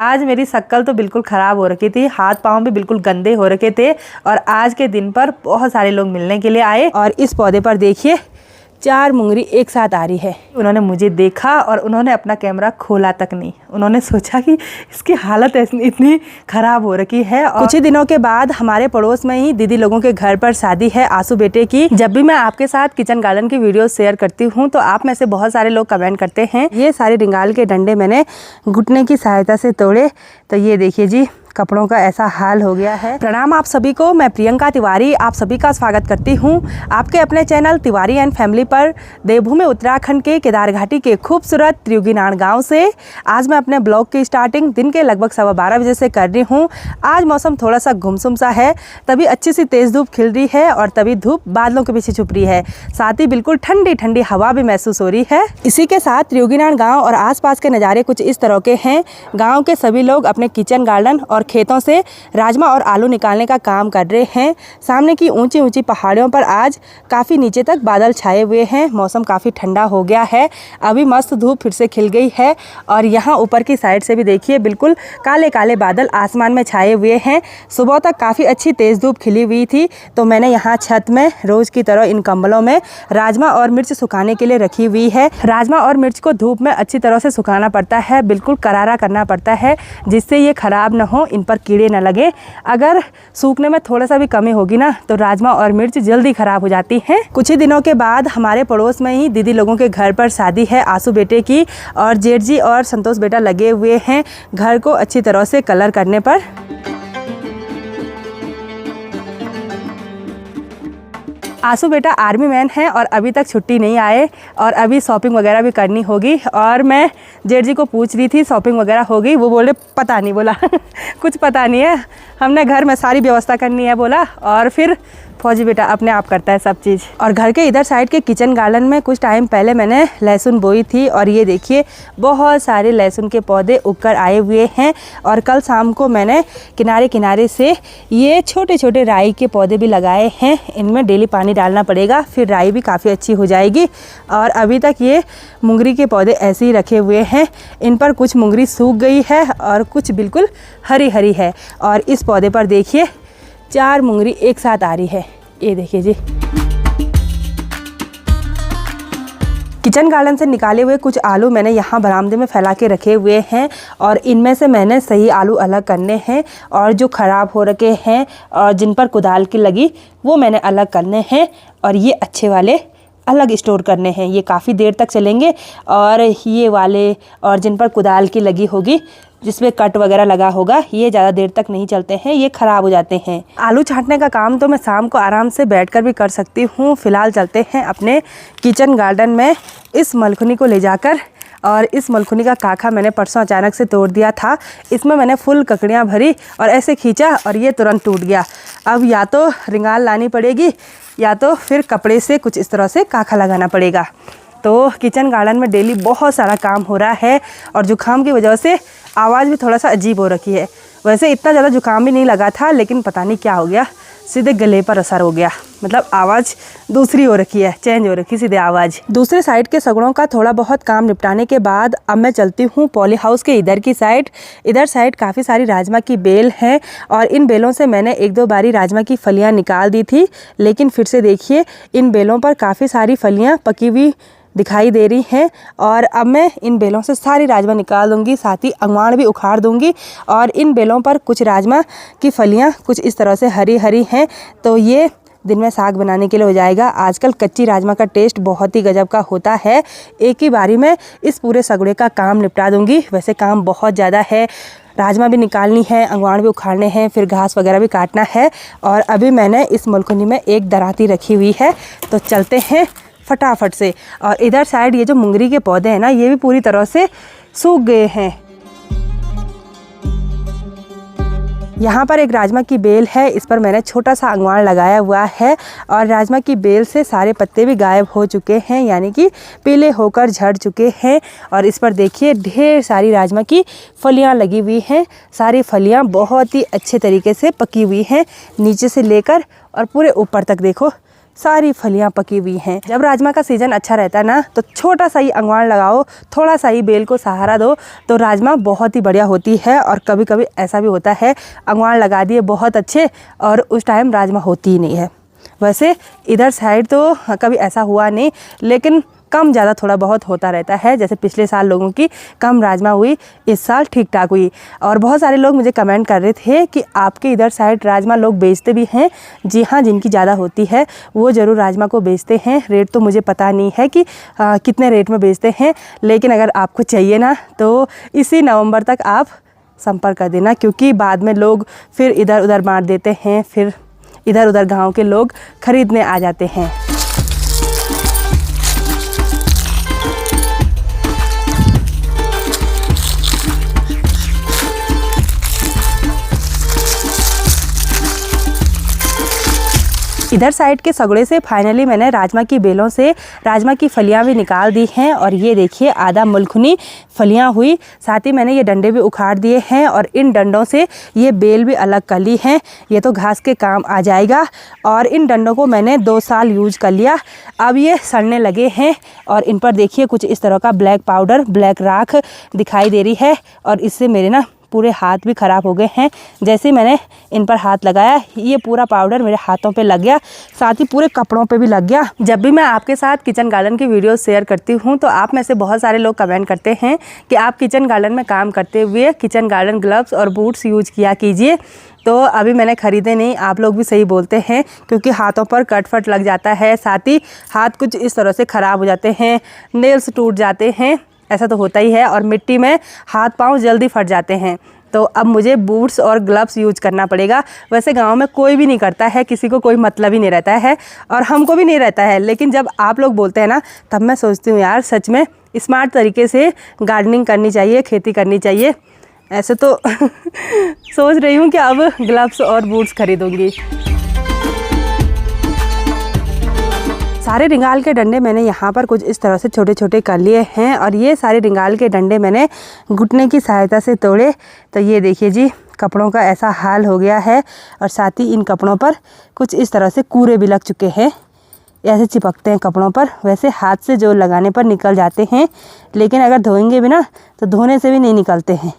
आज मेरी शक्ल तो बिल्कुल ख़राब हो रखी थी, हाथ पाँव भी बिल्कुल गंदे हो रखे थे और आज के दिन पर बहुत सारे लोग मिलने के लिए आए और इस पौधे पर देखिए 4 मुंगरी एक साथ आ रही है। उन्होंने मुझे देखा और उन्होंने अपना कैमरा खोला तक नहीं। उन्होंने सोचा कि इसकी हालत इतनी ख़राब हो रखी है। और कुछ ही दिनों के बाद हमारे पड़ोस में ही दीदी लोगों के घर पर शादी है आंसू बेटे की। जब भी मैं आपके साथ किचन गार्डन की वीडियो शेयर करती हूँ तो आप में से बहुत सारे लोग कमेंट करते हैं। ये सारे रिंगाल के डंडे मैंने घुटने की सहायता से तोड़े, तो ये देखिए जी कपड़ों का ऐसा हाल हो गया है। प्रणाम आप सभी को, मैं प्रियंका तिवारी आप सभी का स्वागत करती हूँ आपके अपने चैनल तिवारी एंड फैमिली पर। देवभूमि उत्तराखंड के केदार घाटी के खूबसूरत त्रियुगीनान गांव से आज मैं अपने ब्लॉग की स्टार्टिंग दिन के लगभग 12:15 बजे से कर रही हूँ। आज मौसम थोड़ा सा गुमसुम सा है, तभी अच्छी सी तेज़ धूप खिल रही है और तभी धूप बादलों के पीछे छुप रही है, साथ ही बिल्कुल ठंडी ठंडी हवा भी महसूस हो रही है। इसी के साथ त्रियुगीनान गाँव और आसपास के नज़ारे कुछ इस तरह के हैं। गाँव के सभी लोग अपने किचन गार्डन और खेतों से राजमा और आलू निकालने का काम कर रहे हैं। सामने की ऊंची ऊंची पहाड़ियों पर आज काफ़ी नीचे तक बादल छाए हुए हैं। मौसम काफ़ी ठंडा हो गया है, अभी मस्त धूप फिर से खिल गई है और यहाँ ऊपर की साइड से भी देखिए बिल्कुल काले काले बादल आसमान में छाए हुए हैं। सुबह तक काफ़ी अच्छी तेज़ धूप खिली हुई थी, तो मैंने यहाँ छत में रोज़ की तरह इन कंबलों में राजमा और मिर्च सुखाने के लिए रखी हुई है। राजमा और मिर्च को धूप में अच्छी तरह से सुखाना पड़ता है, बिल्कुल करारा करना पड़ता है जिससे ये ख़राब ना हो, इन पर कीड़े न लगे। अगर सूखने में थोड़ा सा भी कमी होगी ना तो राजमा और मिर्च जल्दी खराब हो जाती हैं। कुछ ही दिनों के बाद हमारे पड़ोस में ही दीदी लोगों के घर पर शादी है आंसू बेटे की और जेठ जी और संतोष बेटा लगे हुए हैं घर को अच्छी तरह से कलर करने पर। आंसू बेटा आर्मी मैन है और अभी तक छुट्टी नहीं आए और अभी शॉपिंग वगैरह भी करनी होगी। और मैं जेठ जी को पूछ रही थी शॉपिंग वगैरह हो गई, वो बोले पता नहीं, बोला कुछ पता नहीं है, हमने घर में सारी व्यवस्था करनी है बोला। और फिर फौजी बेटा अपने आप करता है सब चीज़। और घर के इधर साइड के किचन गार्डन में कुछ टाइम पहले मैंने लहसुन बोई थी और ये देखिए बहुत सारे लहसुन के पौधे उगकर आए हुए हैं। और कल शाम को मैंने किनारे किनारे से ये छोटे छोटे राई के पौधे भी लगाए हैं, इनमें डेली पानी डालना पड़ेगा, फिर राई भी काफ़ी अच्छी हो जाएगी। और अभी तक ये मुंगरी के पौधे ऐसे ही रखे हुए हैं, इन पर कुछ मुंगरी सूख गई है और कुछ बिल्कुल हरी हरी है। और इस पौधे पर देखिए 4 मुंगरी एक साथ आ रही है, ये देखिए जी। किचन गार्डन से निकाले हुए कुछ आलू मैंने यहाँ बरामदे में फैला के रखे हुए हैं और इनमें से मैंने सही आलू अलग करने हैं और जो ख़राब हो रखे हैं और जिन पर कुदाल की लगी वो मैंने अलग करने हैं और ये अच्छे वाले अलग स्टोर करने हैं, ये काफ़ी देर तक चलेंगे। और ये वाले और जिन पर कुदाल की लगी होगी जिसमें कट वगैरह लगा होगा ये ज़्यादा देर तक नहीं चलते हैं, ये ख़राब हो जाते हैं। आलू छांटने का काम तो मैं शाम को आराम से बैठकर भी कर सकती हूँ। फ़िलहाल चलते हैं अपने किचन गार्डन में इस मलखुनी को ले जाकर। और इस मलखुनी का काखा मैंने परसों अचानक से तोड़ दिया था, इसमें मैंने फुल ककड़ियाँ भरी और ऐसे खींचा और ये तुरंत टूट गया। अब या तो रिंगाल लानी पड़ेगी या तो फिर कपड़े से कुछ इस तरह से काखा लगाना पड़ेगा। तो किचन गार्डन में डेली बहुत सारा काम हो रहा है और जुकाम की वजह से आवाज़ भी थोड़ा सा अजीब हो रखी है। वैसे इतना ज़्यादा जुकाम भी नहीं लगा था, लेकिन पता नहीं क्या हो गया, सीधे गले पर असर हो गया, मतलब आवाज़ दूसरी हो रखी है, चेंज हो रखी सीधे आवाज़। दूसरे साइड के सगड़ों का थोड़ा बहुत काम निपटाने के बाद अब मैं चलती हूँ पॉली हाउस के इधर की साइड। इधर साइड काफ़ी सारी राजमा की बेल हैं और इन बेलों से मैंने 1-2 बारी राजमा की फलियाँ निकाल दी थी, लेकिन फिर से देखिए इन बेलों पर काफ़ी सारी फलियाँ पकी हुई दिखाई दे रही हैं। और अब मैं इन बेलों से सारी राजमा निकाल दूंगी, साथ ही अंगवाण भी उखाड़ दूंगी। और इन बेलों पर कुछ राजमा की फलियां कुछ इस तरह से हरी हरी हैं, तो ये दिन में साग बनाने के लिए हो जाएगा। आजकल कच्ची राजमा का टेस्ट बहुत ही गजब का होता है। एक ही बारी में इस पूरे सगड़े का काम निपटा दूंगी। वैसे काम बहुत ज़्यादा है, राजमा भी निकालनी है, अंगवाण भी उखाड़ने हैं, फिर घास वगैरह भी काटना है। और अभी मैंने इस मलखुनी में एक दराती रखी हुई है, तो चलते हैं फटाफट से। और इधर साइड ये जो मुंगरी के पौधे हैं ना, ये भी पूरी तरह से सूख गए हैं। यहाँ पर एक राजमा की बेल है, इस पर मैंने छोटा सा अंगवाण लगाया हुआ है और राजमा की बेल से सारे पत्ते भी गायब हो चुके हैं, यानी कि पीले होकर झड़ चुके हैं। और इस पर देखिए ढेर सारी राजमा की फलियाँ लगी हुई हैं, सारी फलियाँ बहुत ही अच्छे तरीके से पकी हुई हैं, नीचे से लेकर और पूरे ऊपर तक देखो सारी फलियां पकी हुई हैं। जब राजमा का सीज़न अच्छा रहता है ना, तो छोटा सा ही अंगवार लगाओ, थोड़ा सा ही बेल को सहारा दो, तो राजमा बहुत ही बढ़िया होती है। और कभी कभी ऐसा भी होता है अंगवार लगा दिए बहुत अच्छे और उस टाइम राजमा होती ही नहीं है। वैसे इधर साइड तो कभी ऐसा हुआ नहीं, लेकिन कम ज़्यादा थोड़ा बहुत होता रहता है। जैसे पिछले साल लोगों की कम राजमा हुई, इस साल ठीक ठाक हुई। और बहुत सारे लोग मुझे कमेंट कर रहे थे कि आपके इधर साइड राजमा लोग बेचते भी हैं। जी हाँ, जिनकी ज़्यादा होती है वो ज़रूर राजमा को बेचते हैं। रेट तो मुझे पता नहीं है कि कितने रेट में बेचते हैं, लेकिन अगर आपको चाहिए ना तो इसी नवंबर तक आप संपर्क कर देना, क्योंकि बाद में लोग फिर इधर उधर बांट देते हैं, फिर इधर उधर गांव के लोग खरीदने आ जाते हैं। इधर साइड के सगड़े से फाइनली मैंने राजमा की बेलों से राजमा की फलियां भी निकाल दी हैं। और ये देखिए आधा मुलखुनी फलियां हुई। साथ ही मैंने ये डंडे भी उखाड़ दिए हैं और इन डंडों से ये बेल भी अलग कर ली हैं। ये तो घास के काम आ जाएगा। और इन डंडों को मैंने 2 साल यूज कर लिया, अब ये सड़ने लगे हैं। और इन पर देखिए कुछ इस तरह का ब्लैक पाउडर, ब्लैक राख दिखाई दे रही है। और इससे मेरे ना पूरे हाथ भी ख़राब हो गए हैं। जैसे ही मैंने इन पर हाथ लगाया, ये पूरा पाउडर मेरे हाथों पे लग गया, साथ ही पूरे कपड़ों पे भी लग गया। जब भी मैं आपके साथ किचन गार्डन की वीडियो शेयर करती हूँ तो आप में से बहुत सारे लोग कमेंट करते हैं कि आप किचन गार्डन में काम करते हुए किचन गार्डन ग्लव्स और बूट्स यूज किया कीजिए। तो अभी मैंने ख़रीदे नहीं, आप लोग भी सही बोलते हैं, क्योंकि हाथों पर कट फट लग जाता है, साथ ही हाथ कुछ इस तरह से ख़राब हो जाते हैं, नेल्स टूट जाते हैं, ऐसा तो होता ही है। और मिट्टी में हाथ पांव जल्दी फट जाते हैं। तो अब मुझे बूट्स और ग्लव्स यूज करना पड़ेगा। वैसे गांव में कोई भी नहीं करता है, किसी को कोई मतलब ही नहीं रहता है और हमको भी नहीं रहता है, लेकिन जब आप लोग बोलते हैं ना, तब मैं सोचती हूँ यार सच में स्मार्ट तरीके से गार्डनिंग करनी चाहिए, खेती करनी चाहिए। ऐसे तो सोच रही हूँ कि अब ग्लव्स और बूट्स खरीदूँगी। सारे रिंगाल के डंडे मैंने यहाँ पर कुछ इस तरह से छोटे छोटे कर लिए हैं। और ये सारे रिंगाल के डंडे मैंने घुटने की सहायता से तोड़े। तो ये देखिए जी, कपड़ों का ऐसा हाल हो गया है। और साथ ही इन कपड़ों पर कुछ इस तरह से कूरे भी लग चुके हैं, ऐसे चिपकते हैं कपड़ों पर। वैसे हाथ से जो लगाने पर निकल जाते हैं, लेकिन अगर धोएंगे भी ना तो धोने से भी नहीं निकलते हैं।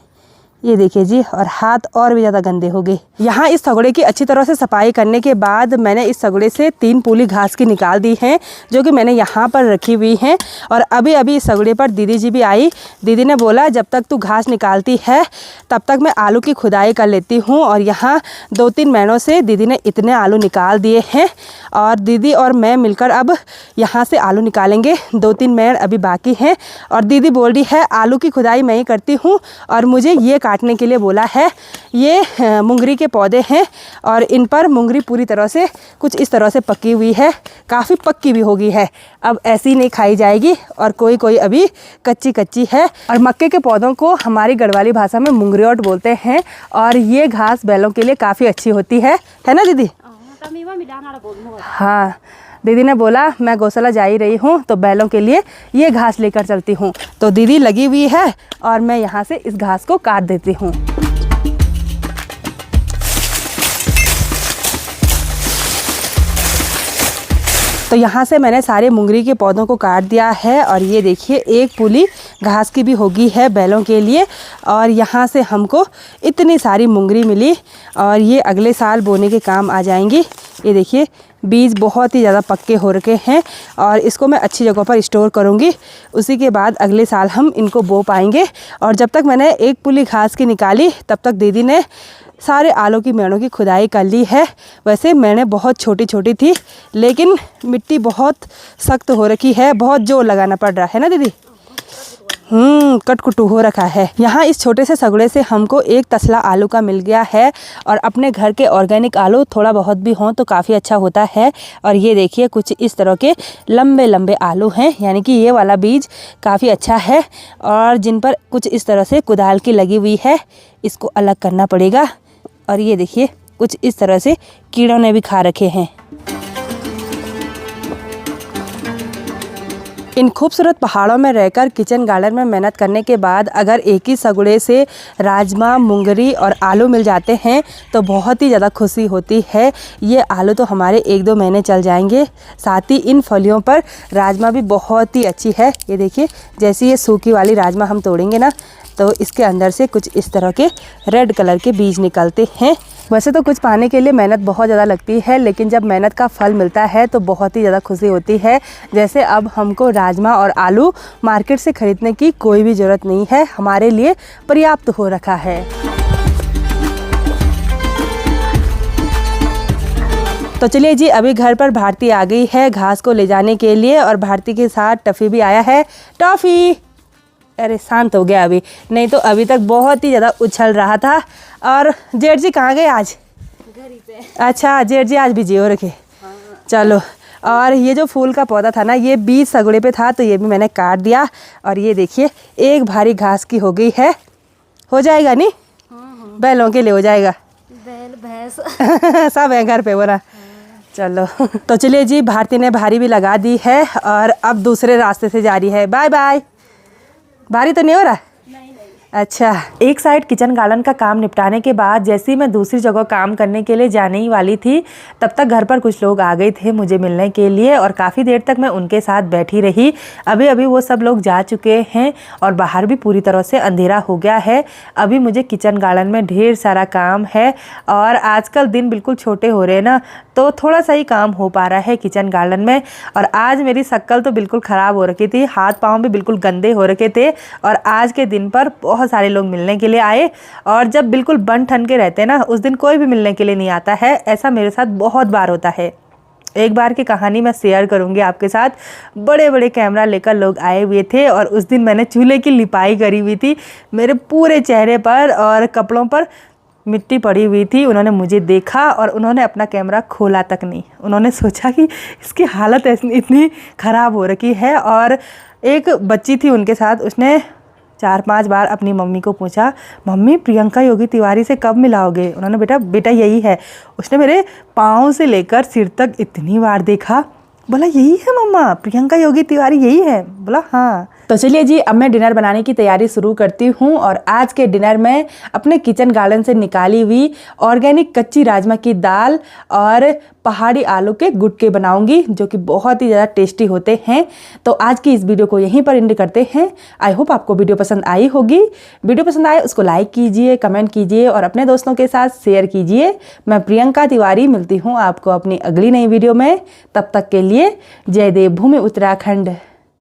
ये देखिए जी, और हाथ और भी ज़्यादा गंदे हो गए। यहाँ इस सगड़े की अच्छी तरह से सफाई करने के बाद मैंने इस सगड़े से 3 पूली घास की निकाल दी हैं, जो कि मैंने यहाँ पर रखी हुई हैं। और अभी अभी इस सगड़े पर दीदी जी भी आई। दीदी ने बोला जब तक तू घास निकालती है तब तक मैं आलू की खुदाई कर लेती हूँ। और यहाँ 2-3 महीनों से दीदी ने इतने आलू निकाल दिए हैं और दीदी और मैं मिलकर अब यहाँ से आलू निकालेंगे। 2-3 मेड़ अभी बाकी हैं और दीदी बोल रही है आलू की खुदाई मैं ही करती हूँ और मुझे ये काटने के लिए बोला है। ये मुंगरी के पौधे हैं और इन पर मुंगरी पूरी तरह से कुछ इस तरह से पकी हुई है, काफ़ी पक्की भी हो गई है, अब ऐसी नहीं खाई जाएगी। और कोई कोई अभी कच्ची कच्ची है। और मक्के के पौधों को हमारी गढ़वाली भाषा में मुंगरियोट बोलते हैं। और ये घास बैलों के लिए काफ़ी अच्छी होती है ना दीदी? हाँ, दीदी ने बोला मैं गौशाला जा ही रही हूँ तो बैलों के लिए ये घास लेकर चलती हूँ। तो दीदी लगी हुई है और मैं यहाँ से इस घास को काट देती हूँ। तो यहाँ से मैंने सारे मुंगरी के पौधों को काट दिया है। और ये देखिए एक पुली घास की भी होगी है बैलों के लिए। और यहाँ से हमको इतनी सारी मुंगरी मिली और ये अगले साल बोने के काम आ जाएंगी। ये देखिए बीज बहुत ही ज़्यादा पक्के हो रखे हैं और इसको मैं अच्छी जगह पर स्टोर करूँगी। उसी के बाद अगले साल हम इनको बो पाएंगे। और जब तक मैंने एक पुली घास की निकाली तब तक दीदी ने सारे आलू की मेड़ों की खुदाई कर ली है। वैसे मेड़ें बहुत छोटी छोटी थी, लेकिन मिट्टी बहुत सख्त हो रखी है, बहुत जोर लगाना पड़ रहा है ना दीदी? कटकुटू हो रखा है। यहाँ इस छोटे से सगड़े से हमको एक तसला आलू का मिल गया है। और अपने घर के ऑर्गेनिक आलू थोड़ा बहुत भी हों तो काफ़ी अच्छा होता है। और ये देखिए कुछ इस तरह के लंबे लंबे आलू हैं, यानी कि ये वाला बीज काफ़ी अच्छा है। और जिन पर कुछ इस तरह से कुदाल की लगी हुई है, इसको अलग करना पड़ेगा। और ये देखिए कुछ इस तरह से कीड़ों ने भी खा रखे हैं। इन खूबसूरत पहाड़ों में रहकर किचन गार्डन में मेहनत करने के बाद अगर एक ही सगुड़े से राजमा, मूंगरी और आलू मिल जाते हैं तो बहुत ही ज़्यादा खुशी होती है। ये आलू तो हमारे 1-2 महीने चल जाएंगे। साथ ही इन फलियों पर राजमा भी बहुत ही अच्छी है। ये देखिए, जैसे ये सूखी वाली राजमा हम तोड़ेंगे ना तो इसके अंदर से कुछ इस तरह के रेड कलर के बीज निकलते हैं। वैसे तो कुछ पाने के लिए मेहनत बहुत ज़्यादा लगती है, लेकिन जब मेहनत का फल मिलता है तो बहुत ही ज़्यादा खुशी होती है। जैसे अब हमको राजमा और आलू मार्केट से ख़रीदने की कोई भी ज़रूरत नहीं है, हमारे लिए पर्याप्त हो रखा है। तो चलिए जी, अभी घर पर भारती आ गई है घास को ले जाने के लिए और भारती के साथ टफ़ी भी आया है। टॉफ़ी, अरे शांत हो गया अभी, नहीं तो अभी तक बहुत ही ज़्यादा उछल रहा था। और जेठ जी कहाँ गए आज? घर ही पे। अच्छा, जेठ जी आज बिजी हो रखे। हाँ। चलो, और ये जो फूल का पौधा था ना, ये बीज सगड़े पे था तो ये भी मैंने काट दिया। और ये देखिए, एक भारी घास की हो गई है। हो जाएगा नहीं? हाँ। बैलों के लिए हो जाएगा। बैल भैंस सब है घर पे बोला। चलो तो चलिए जी, भारती ने भारी भी लगा दी है और अब दूसरे रास्ते से जा रही है। Bye bye. भारी तो नहीं हो रहा? नहीं। अच्छा, एक साइड किचन गार्डन का काम निपटाने के बाद जैसे ही मैं दूसरी जगह काम करने के लिए जाने ही वाली थी, तब तक घर पर कुछ लोग आ गए थे मुझे मिलने के लिए और काफ़ी देर तक मैं उनके साथ बैठी रही। अभी अभी वो सब लोग जा चुके हैं और बाहर भी पूरी तरह से अंधेरा हो गया है। अभी मुझे किचन गार्डन में ढेर सारा काम है और आजकल दिन बिल्कुल छोटे हो रहे हैं ना, तो थोड़ा सा ही काम हो पा रहा है किचन गार्डन में। और आज मेरी शक्ल तो बिल्कुल ख़राब हो रखी थी, हाथ पाँव भी बिल्कुल गंदे हो रखे थे। और आज के दिन पर बहुत सारे लोग मिलने के लिए आए और जब बिल्कुल बन ठन के रहते हैं ना, उस दिन कोई भी मिलने के लिए नहीं आता है। ऐसा मेरे साथ बहुत बार होता है। एक बार की कहानी मैं शेयर करूंगी आपके साथ। बड़े बड़े कैमरा लेकर लोग आए हुए थे और उस दिन मैंने चूल्हे की लिपाई करी हुई थी। मेरे पूरे चेहरे पर और कपड़ों पर मिट्टी पड़ी हुई थी। उन्होंने मुझे देखा और उन्होंने अपना कैमरा खोला तक नहीं। उन्होंने सोचा कि इसकी हालत इतनी ख़राब हो रखी है। और एक बच्ची थी उनके साथ, उसने 4-5 बार अपनी मम्मी को पूछा, मम्मी प्रियंका योगी तिवारी से कब मिलाओगे? उन्होंने बेटा यही है। उसने मेरे पाँव से लेकर सिर तक इतनी बार देखा, बोला यही है मम्मा, प्रियंका योगी तिवारी यही है? बोला हाँ। तो चलिए जी, अब मैं डिनर बनाने की तैयारी शुरू करती हूँ। और आज के डिनर में अपने किचन गार्डन से निकाली हुई ऑर्गेनिक कच्ची राजमा की दाल और पहाड़ी आलू के गुटके बनाऊंगी, जो कि बहुत ही ज़्यादा टेस्टी होते हैं। तो आज की इस वीडियो को यहीं पर एंड करते हैं। आई होप आपको वीडियो पसंद आई होगी। वीडियो पसंद आए उसको लाइक कीजिए, कमेंट कीजिए और अपने दोस्तों के साथ शेयर कीजिए। मैं प्रियंका तिवारी मिलती हूँ आपको अपनी अगली नई वीडियो में। तब तक के लिए जय देवभूमि उत्तराखंड।